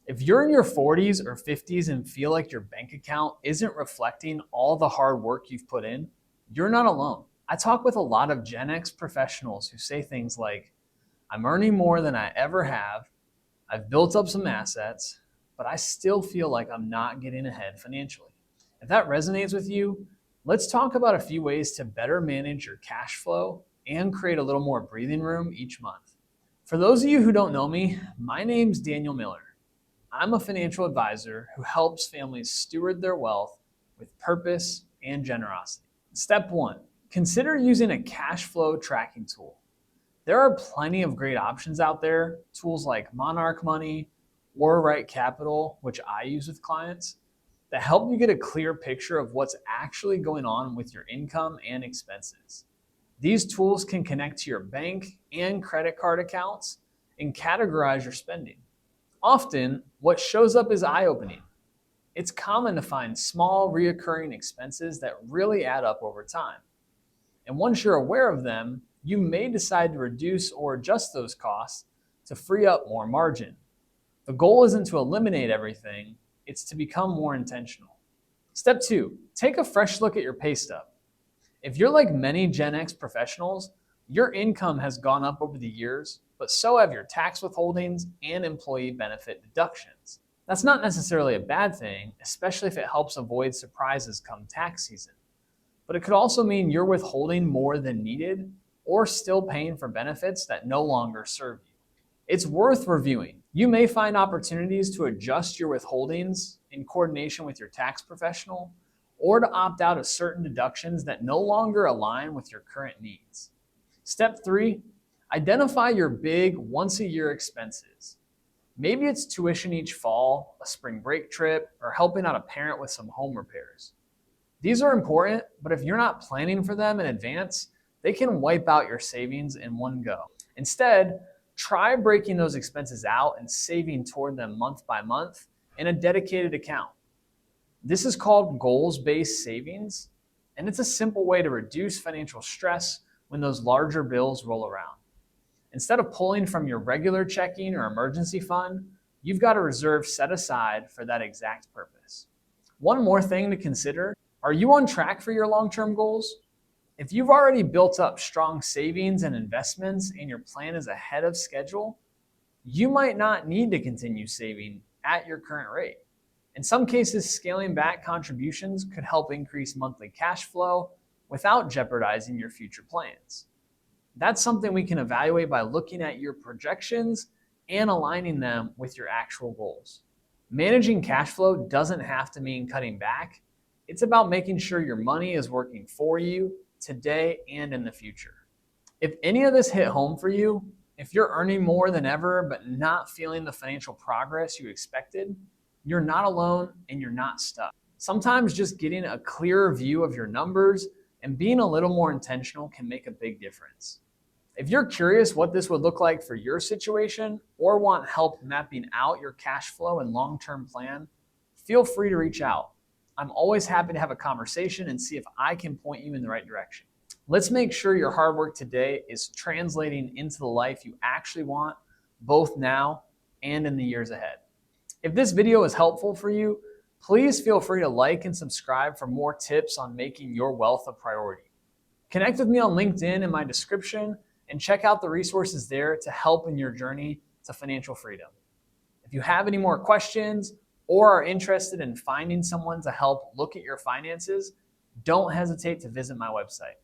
If you're in your 40s or 50s and feel like your bank account isn't reflecting all the hard work you've put in, you're not alone. I talk with a lot of Gen X professionals who say things like, I'm earning more than I ever have, I've built up some assets, but I still feel like I'm not getting ahead financially. If that resonates with you, let's talk about a few ways to better manage your cash flow and create a little more breathing room each month. For those of you who don't know me, my name's Daniel Miller. I'm a financial advisor who helps families steward their wealth with purpose and generosity. Step 1, consider using a cash flow tracking tool. There are plenty of great options out there, tools like Monarch Money or RightCapital, which I use with clients, that help you get a clear picture of what's actually going on with your income and expenses. These tools can connect to your bank and credit card accounts and categorize your spending. Often, what shows up is eye-opening. It's common to find small, reoccurring expenses that really add up over time. And once you're aware of them, you may decide to reduce or adjust those costs to free up more margin. The goal isn't to eliminate everything, it's to become more intentional. Step 2, take a fresh look at your pay stub. If you're like many Gen X professionals, your income has gone up over the years, but so have your tax withholdings and employee benefit deductions. That's not necessarily a bad thing, especially if it helps avoid surprises come tax season. But it could also mean you're withholding more than needed or still paying for benefits that no longer serve you. It's worth reviewing. You may find opportunities to adjust your withholdings in coordination with your tax professional or to opt out of certain deductions that no longer align with your current needs. Step 3, identify your big once-a-year expenses. Maybe it's tuition each fall, a spring break trip, or helping out a parent with some home repairs. These are important, but if you're not planning for them in advance, they can wipe out your savings in one go. Instead, try breaking those expenses out and saving toward them month by month in a dedicated account. This is called goals-based savings, and it's a simple way to reduce financial stress when those larger bills roll around. Instead of pulling from your regular checking or emergency fund, you've got a reserve set aside for that exact purpose. One more thing to consider, are you on track for your long-term goals? If you've already built up strong savings and investments and your plan is ahead of schedule, you might not need to continue saving at your current rate. In some cases, scaling back contributions could help increase monthly cash flow without jeopardizing your future plans. That's something we can evaluate by looking at your projections and aligning them with your actual goals. Managing cash flow doesn't have to mean cutting back. It's about making sure your money is working for you today and in the future. If any of this hit home for you, if you're earning more than ever but not feeling the financial progress you expected, you're not alone and you're not stuck. Sometimes just getting a clearer view of your numbers and being a little more intentional can make a big difference. If you're curious what this would look like for your situation or want help mapping out your cash flow and long-term plan, feel free to reach out. I'm always happy to have a conversation and see if I can point you in the right direction. Let's make sure your hard work today is translating into the life you actually want, both now and in the years ahead. If this video is helpful for you, please feel free to like and subscribe for more tips on making your wealth a priority. Connect with me on LinkedIn in my description and check out the resources there to help in your journey to financial freedom. If you have any more questions or are interested in finding someone to help look at your finances, don't hesitate to visit my website.